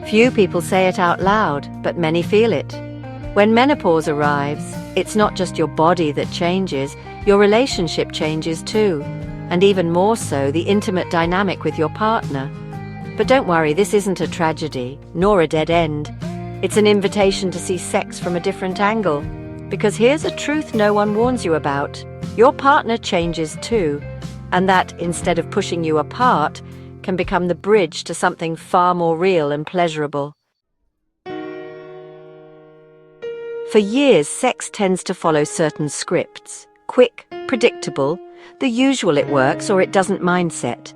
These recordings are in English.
Few people say it out loud, but many feel it. When menopause arrives, it's not just your body that changes, your relationship changes too, and even more so, the intimate dynamic with your partner. But don't worry, this isn't a tragedy, nor a dead end. It's an invitation to see sex from a different angle. Because here's a truth no one warns you about. Your partner changes too, and that, instead of pushing you apart, can become the bridge to something far more real and pleasurable. For years, sex tends to follow certain scripts. Quick, predictable, the usual it works or it doesn't mindset.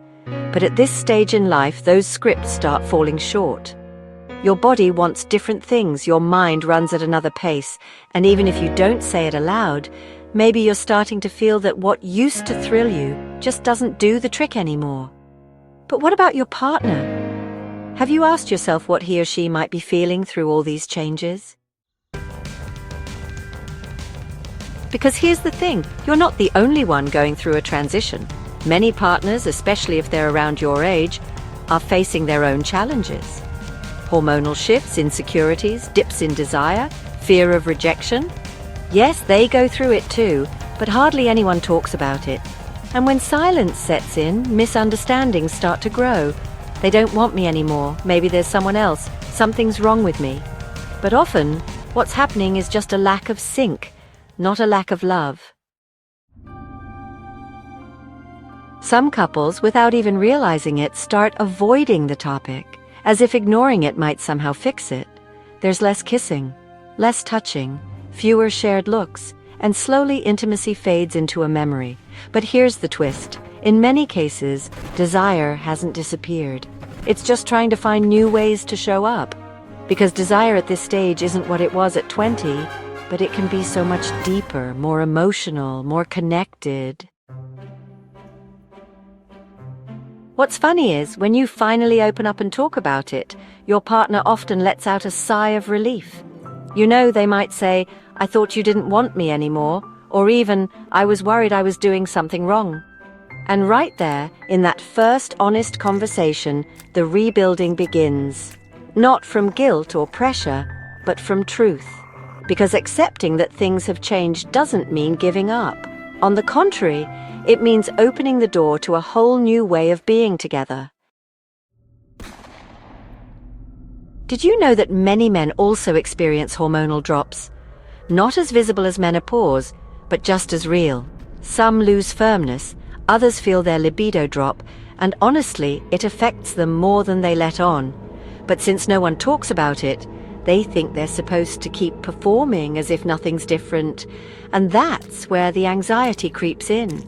But at this stage in life, those scripts start falling short. Your body wants different things, your mind runs at another pace, and even if you don't say it aloud, maybe you're starting to feel that what used to thrill you just doesn't do the trick anymore. But what about your partner? Have you asked yourself what he or she might be feeling through all these changes? Because here's the thing, you're not the only one going through a transition. Many partners, especially if they're around your age, are facing their own challenges. Hormonal shifts, insecurities, dips in desire, fear of rejection. Yes, they go through it too, but hardly anyone talks about it. And when silence sets in, misunderstandings start to grow. They don't want me anymore, maybe there's someone else, something's wrong with me. But often, what's happening is just a lack of sync, not a lack of love. Some couples, without even realizing it, start avoiding the topic, as if ignoring it might somehow fix it. There's less kissing, less touching, fewer shared looks, and slowly intimacy fades into a memory. But here's the twist. In many cases, desire hasn't disappeared. It's just trying to find new ways to show up. Because desire at this stage isn't what it was at 20, but it can be so much deeper, more emotional, more connected. What's funny is, when you finally open up and talk about it, your partner often lets out a sigh of relief. You know, they might say, "I thought you didn't want me anymore," or even, "I was worried I was doing something wrong." And right there, in that first honest conversation, the rebuilding begins. Not from guilt or pressure, but from truth. Because accepting that things have changed doesn't mean giving up. On the contrary, it means opening the door to a whole new way of being together. Did you know that many men also experience hormonal drops? Not as visible as menopause, but just as real. Some lose firmness, others feel their libido drop, and honestly, it affects them more than they let on. But since no one talks about it, they think they're supposed to keep performing as if nothing's different, and that's where the anxiety creeps in.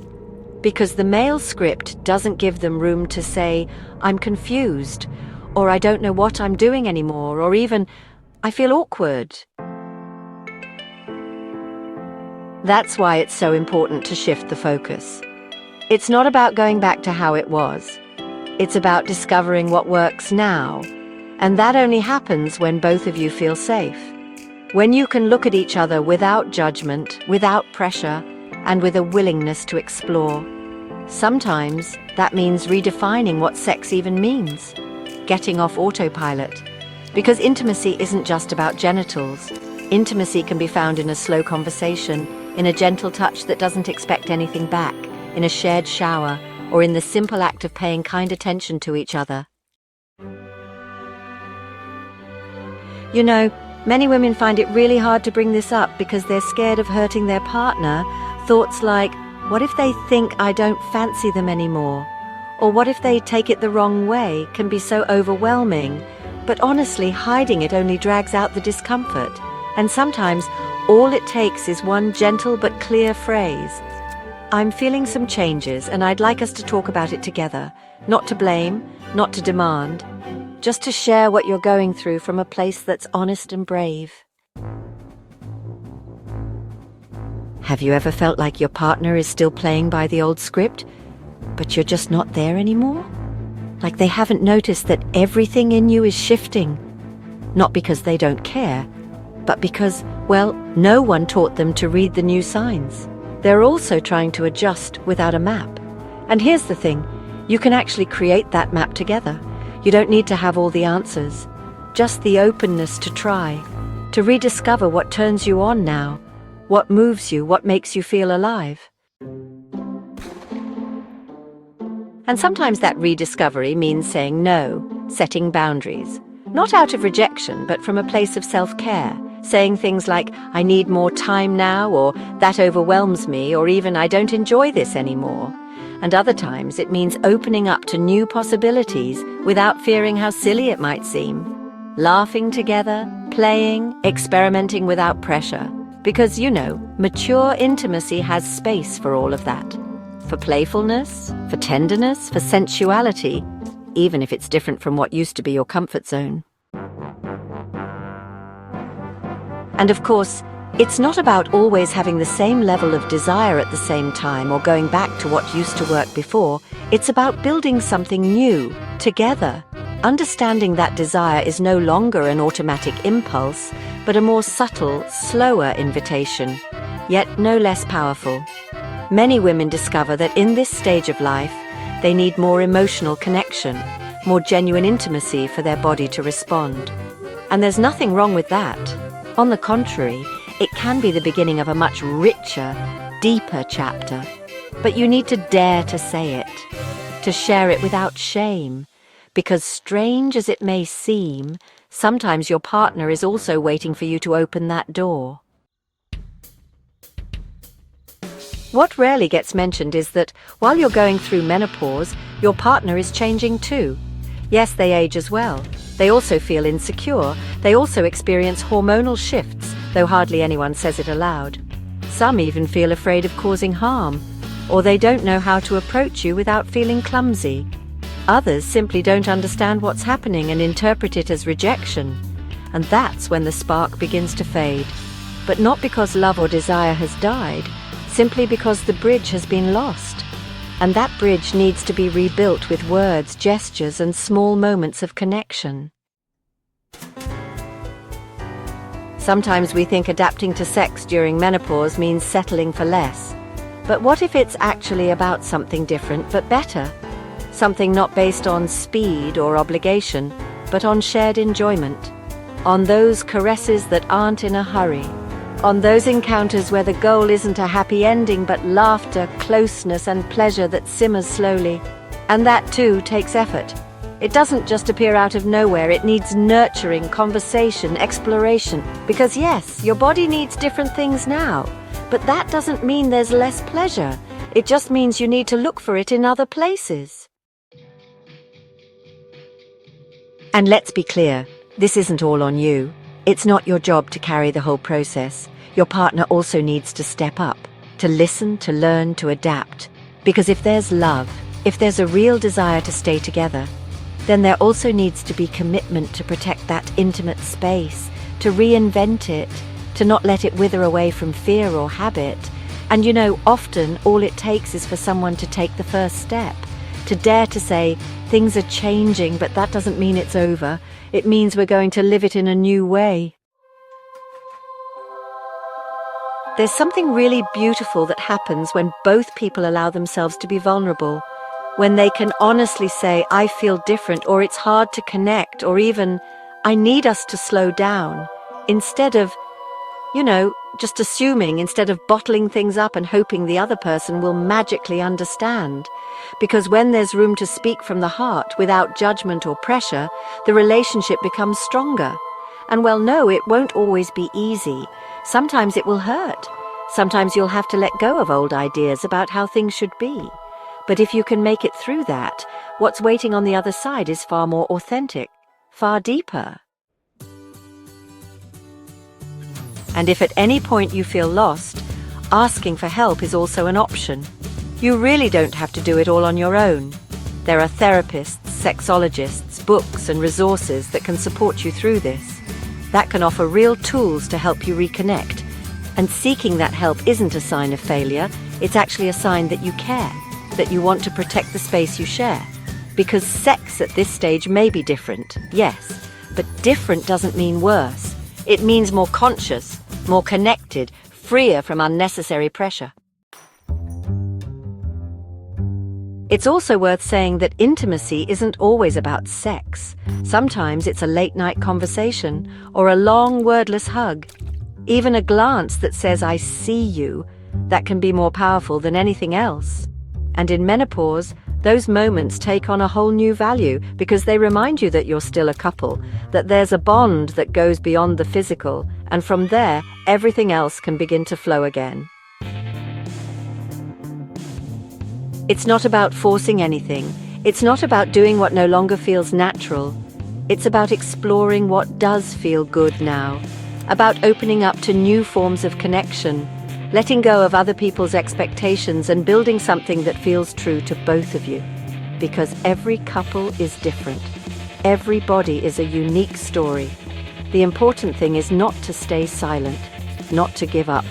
Because the male script doesn't give them room to say, "I'm confused," or "I don't know what I'm doing anymore," or even, "I feel awkward." That's why it's so important to shift the focus. It's not about going back to how it was. It's about discovering what works now. And that only happens when both of you feel safe. When you can look at each other without judgment, without pressure, and with a willingness to explore. Sometimes that means redefining what sex even means. Getting off autopilot. Because intimacy isn't just about genitals. Intimacy can be found in a slow conversation, in a gentle touch that doesn't expect anything back, in a shared shower, or in the simple act of paying kind attention to each other. You know, many women find it really hard to bring this up because they're scared of hurting their partner. Thoughts like, what if they think I don't fancy them anymore? Or what if they take it the wrong way can be so overwhelming. But honestly, hiding it only drags out the discomfort. And sometimes, all it takes is one gentle but clear phrase. "I'm feeling some changes and I'd like us to talk about it together. Not to blame, not to demand. Just to share what you're going through from a place that's honest and brave." Have you ever felt like your partner is still playing by the old script, but you're just not there anymore? Like they haven't noticed that everything in you is shifting? Not because they don't care, but because, well, no one taught them to read the new signs. They're also trying to adjust without a map. And here's the thing, you can actually create that map together. You don't need to have all the answers. just the openness to try, to rediscover what turns you on now, what moves you, what makes you feel alive. And sometimes that rediscovery means saying no, setting boundaries. Not out of rejection, but from a place of self-care, saying things like, I need more time now, or that overwhelms me, or even I don't enjoy this anymore. And other times it means opening up to new possibilities without fearing how silly it might seem. Laughing together, playing, experimenting without pressure. Because, mature intimacy has space for all of that. For playfulness, for tenderness, for sensuality, even if it's different from what used to be your comfort zone. And of course, it's not about always having the same level of desire at the same time or going back to what used to work before. It's about building something new, together. Understanding that desire is no longer an automatic impulse, but a more subtle, slower invitation, yet no less powerful. Many women discover that in this stage of life, they need more emotional connection, more genuine intimacy for their body to respond. And there's nothing wrong with that. On the contrary, it can be the beginning of a much richer, deeper chapter. But you need to dare to say it, to share it without shame, because strange as it may seem, sometimes your partner is also waiting for you to open that door. What rarely gets mentioned is that while you're going through menopause, your partner is changing too. Yes, they age as well. They also feel insecure. They also experience hormonal shifts, though hardly anyone says it aloud. Some even feel afraid of causing harm, or they don't know how to approach you without feeling clumsy. Others simply don't understand what's happening and interpret it as rejection. And that's when the spark begins to fade. But not because love or desire has died, simply because the bridge has been lost. And that bridge needs to be rebuilt with words, gestures, and small moments of connection. Sometimes we think adapting to sex during menopause means settling for less. But what if it's actually about something different but better? Something not based on speed or obligation, but on shared enjoyment. On those caresses that aren't in a hurry. On those encounters where the goal isn't a happy ending, but laughter, closeness, and pleasure that simmers slowly. And that, too, takes effort. It doesn't just appear out of nowhere. It needs nurturing, conversation, exploration. Because yes, your body needs different things now. But that doesn't mean there's less pleasure. It just means you need to look for it in other places. And let's be clear, this isn't all on you. It's not your job to carry the whole process. Your partner also needs to step up, to listen, to learn, to adapt. Because if there's love, if there's a real desire to stay together, then there also needs to be commitment to protect that intimate space, to reinvent it, to not let it wither away from fear or habit. And often all it takes is for someone to take the first step, to dare to say, things are changing, but that doesn't mean it's over. It means we're going to live it in a new way. There's something really beautiful that happens when both people allow themselves to be vulnerable, when they can honestly say, I feel different, or it's hard to connect, or even, I need us to slow down, instead of, just assuming, instead of bottling things up and hoping the other person will magically understand. Because when there's room to speak from the heart without judgment or pressure, the relationship becomes stronger. And no, it won't always be easy. Sometimes it will hurt. Sometimes you'll have to let go of old ideas about how things should be. But if you can make it through that, what's waiting on the other side is far more authentic, far deeper. And if at any point you feel lost, asking for help is also an option. You really don't have to do it all on your own. There are therapists, sexologists, books and resources that can support you through this. That can offer real tools to help you reconnect. And seeking that help isn't a sign of failure, it's actually a sign that you care, that you want to protect the space you share. Because sex at this stage may be different, yes, but different doesn't mean worse. It means more conscious, more connected, freer from unnecessary pressure. It's also worth saying that intimacy isn't always about sex. Sometimes it's a late-night conversation or a long, wordless hug. Even a glance that says, "I see you," that can be more powerful than anything else. And in menopause, those moments take on a whole new value because they remind you that you're still a couple, that there's a bond that goes beyond the physical, and from there, everything else can begin to flow again. It's not about forcing anything. It's not about doing what no longer feels natural. It's about exploring what does feel good now, about opening up to new forms of connection, letting go of other people's expectations and building something that feels true to both of you. Because every couple is different. Every body is a unique story. The important thing is not to stay silent, not to give up,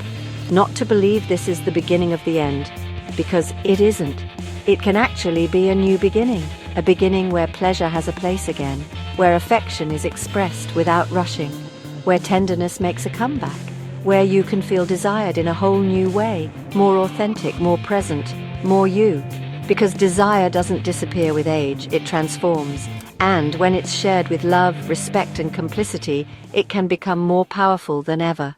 not to believe this is the beginning of the end. Because it isn't. It can actually be a new beginning, a beginning where pleasure has a place again, where affection is expressed without rushing, where tenderness makes a comeback, where you can feel desired in a whole new way, more authentic, more present, more you. Because desire doesn't disappear with age, it transforms, and when it's shared with love, respect, and complicity, it can become more powerful than ever.